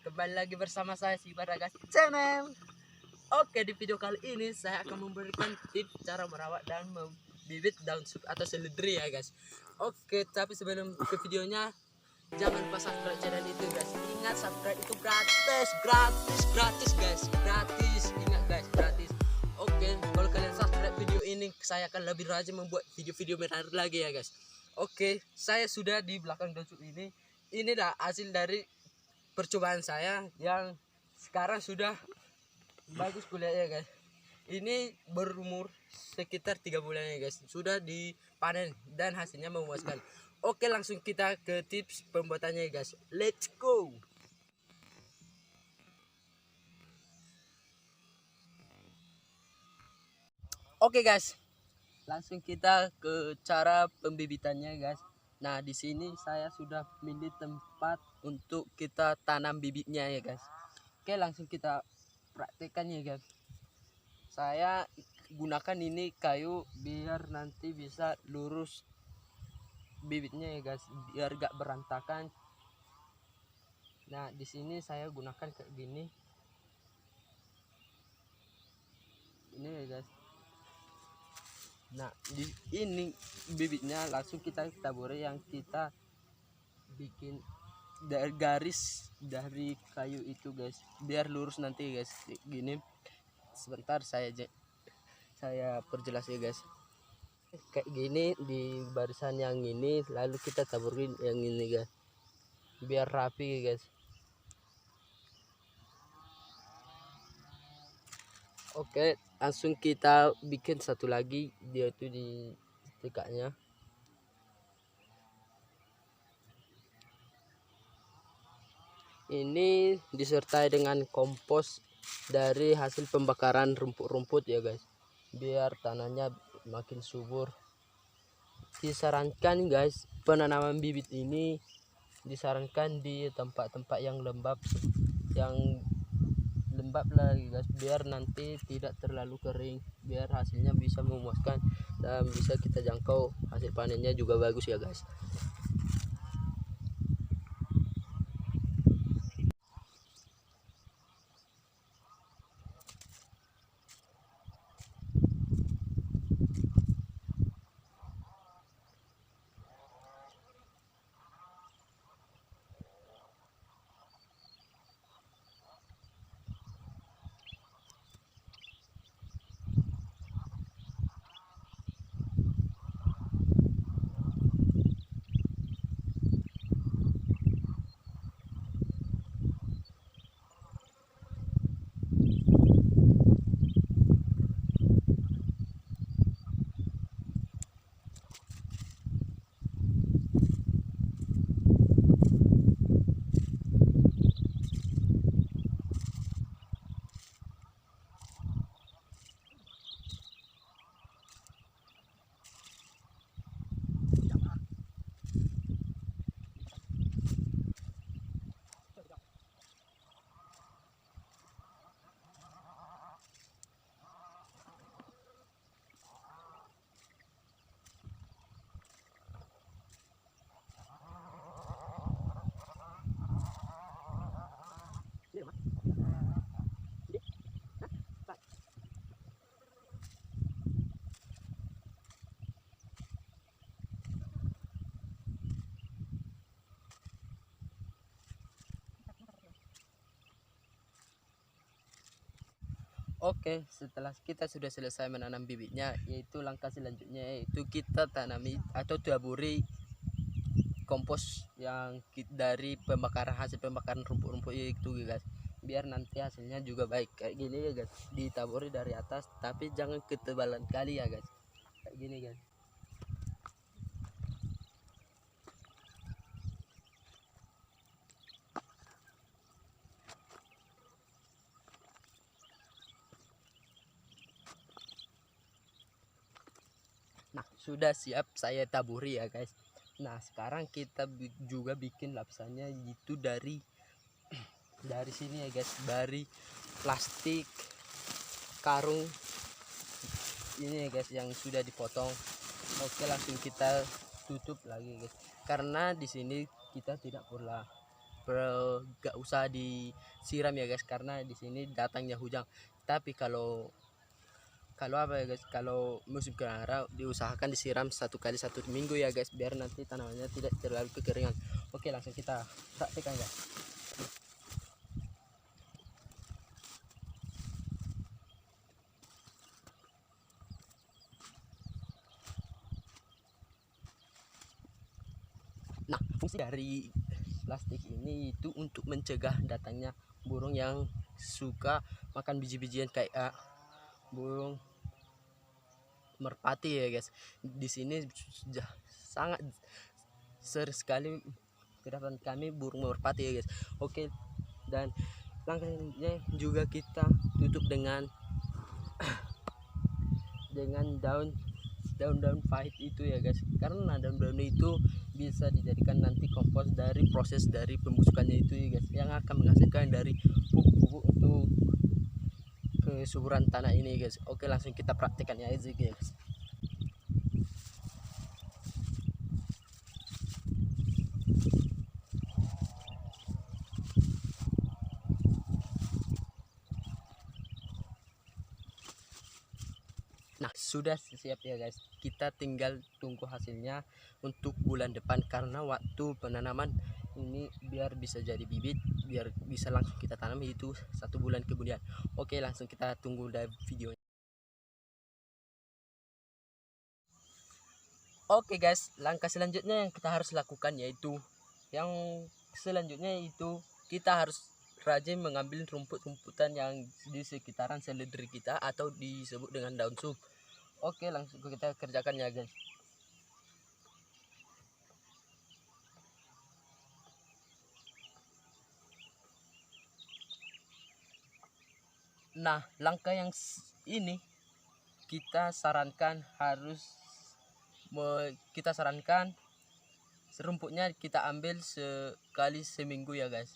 Kembali lagi bersama saya si Baragas Channel. Oke, di video kali ini saya akan memberikan tips cara merawat dan membibit daun atau seledri ya guys. Oke, tapi sebelum ke videonya jangan lupa subscribe channel itu guys. Ingat subscribe itu gratis guys, gratis. Ingat guys, gratis. Oke, kalau kalian subscribe video ini saya akan lebih rajin membuat video-video menarik lagi ya guys. Oke, saya sudah di belakang daun ini. Ini dah hasil dari percobaan saya yang sekarang sudah bagus kulitnya guys. Ini berumur sekitar 3 bulan ya guys, sudah dipanen dan hasilnya memuaskan. Oke, langsung kita ke tips pembuatannya guys, let's go. Oke guys, langsung kita ke cara pembibitannya guys. Nah, di sini saya sudah milih tempat untuk kita tanam bibitnya ya guys. Oke, langsung kita praktekkan ya guys. Saya gunakan ini kayu biar nanti bisa lurus bibitnya ya guys, biar gak berantakan. Nah, di sini saya gunakan kayak gini. Ini ya guys. Nah, ini bibitnya langsung kita taburi yang kita bikin dari garis dari kayu itu guys, biar lurus nanti guys. Gini, sebentar saya perjelas ya guys. Kayak gini di barisan yang ini, lalu kita taburin yang ini guys, biar rapi guys. Oke, langsung kita bikin satu lagi, dia itu di tikaknya. Ini disertai dengan kompos dari hasil pembakaran rumput-rumput ya guys, biar tanahnya makin subur. Disarankan guys, penanaman bibit ini disarankan di tempat-tempat yang lembab lagi guys, biar nanti tidak terlalu kering, biar hasilnya bisa memuaskan dan bisa kita jangkau, hasil panennya juga bagus ya guys. Oke, setelah kita sudah selesai menanam bibitnya, yaitu langkah selanjutnya yaitu kita tanami atau taburi kompos yang dari hasil pembakaran rumput-rumput itu guys, biar nanti hasilnya juga baik kayak gini ya guys. Ditaburi dari atas, tapi jangan ketebalan kali ya guys, kayak gini guys. Nah, sudah siap saya taburi ya guys. Nah, sekarang kita juga bikin lapisannya itu dari sini ya guys, dari plastik karung ini ya guys yang sudah dipotong. Oke, langsung kita tutup lagi guys, karena di sini kita tidak gak usah disiram ya guys, karena di sini datangnya hujan. Tapi kalau apa ya guys, kalau musim kemarau diusahakan disiram 1 kali 1 minggu ya guys, biar nanti tanamannya tidak terlalu kekeringan. Oke, langsung kita praktekkan guys. Nah, fungsi dari plastik ini itu untuk mencegah datangnya burung yang suka makan biji-bijian kayak burung merpati ya guys. Di sini sudah sangat sering sekali kedatangan kami burung merpati ya guys. Oke, dan langkahnya juga kita tutup dengan daun-daun pahit itu ya guys, karena daun-daun itu bisa dijadikan nanti kompos dari proses dari pembusukannya itu ya guys, yang akan menghasilkan dari pupuk-pupuk untuk kesuburan tanah ini guys. Oke, langsung kita praktekkan ya guys. Nah, sudah siap ya guys, kita tinggal tunggu hasilnya untuk bulan depan, karena waktu penanaman ini biar bisa jadi bibit, biar bisa langsung kita tanam itu 1 bulan kemudian. Oke, langsung kita tunggu dari videonya. Oke guys, langkah selanjutnya yang kita harus lakukan yaitu kita harus rajin mengambil rumput-rumputan yang di sekitaran seledri kita atau disebut dengan daun sup. Oke, langsung kita kerjakan ya guys. Nah, langkah yang ini kita sarankan serumputnya kita ambil sekali seminggu ya guys,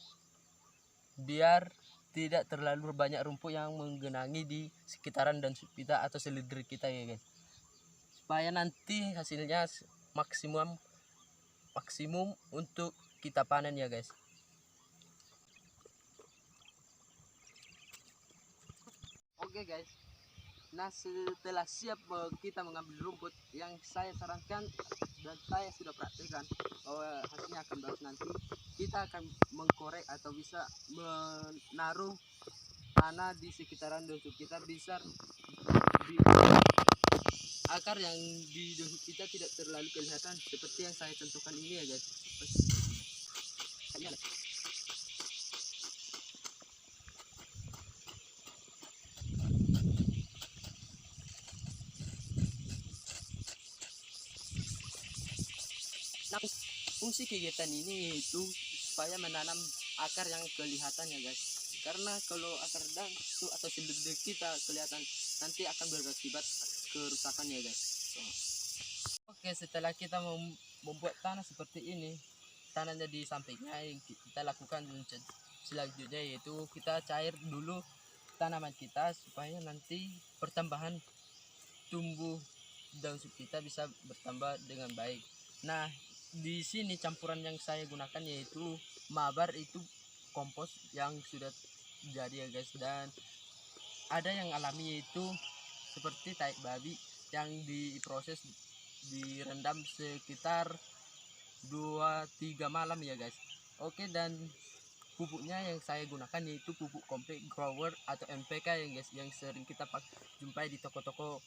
biar tidak terlalu banyak rumput yang menggenangi di sekitaran dan kita atau seledri kita ya guys, supaya nanti hasilnya maksimum untuk kita panen ya guys. Oke guys, nah setelah siap kita mengambil rumput, yang saya sarankan dan saya sudah praktekkan bahwa hasilnya akan bagus nanti, kita akan mengkorek atau bisa menaruh tanah di sekitaran dosu kita, bisa di akar yang di dosu kita tidak terlalu kelihatan seperti yang saya tentukan ini ya guys. Nah, fungsi kegiatan ini itu supaya menanam akar yang kelihatan ya guys, karena kalau akar dasu atau seledri kita kelihatan nanti akan berakibat kerusakan ya guys. Oke, setelah kita membuat tanah seperti ini, tanahnya di sampingnya, yang kita lakukan selanjutnya yaitu kita cair dulu tanaman kita supaya nanti pertambahan tumbuh daun sup kita bisa bertambah dengan baik. Nah, di sini campuran yang saya gunakan yaitu mabar, itu kompos yang sudah jadi ya guys, dan ada yang alami yaitu seperti tai babi yang diproses direndam sekitar 2-3 malam ya guys. Oke, dan pupuknya yang saya gunakan yaitu pupuk komplit grower atau MPK ya guys, yang sering kita jumpai di toko-toko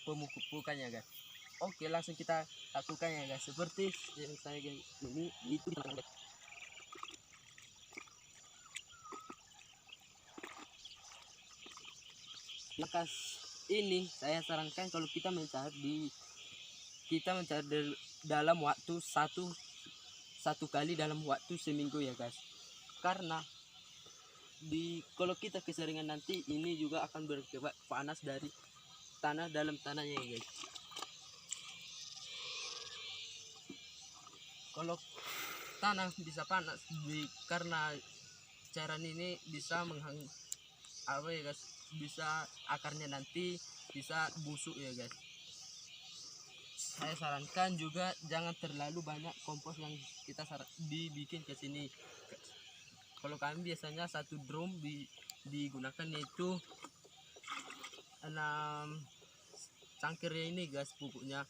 pemupukan ya guys. Oke, langsung kita lakukan ya guys, seperti yang saya ini itu guys. Langkah ini saya sarankan kalau kita mencari dalam waktu satu kali dalam waktu seminggu ya guys, karena kalau kita keseringan nanti ini juga akan berakibat panas dari dalam tanahnya ya guys. Kalau tanah bisa panas karena cairan ini bisa apa ya guys, bisa akarnya nanti bisa busuk ya guys. saya sarankan juga jangan terlalu banyak kompos yang kita dibikin ke sini. Kalau kami biasanya satu drum digunakan yaitu 6 cangkir ini guys pupuknya.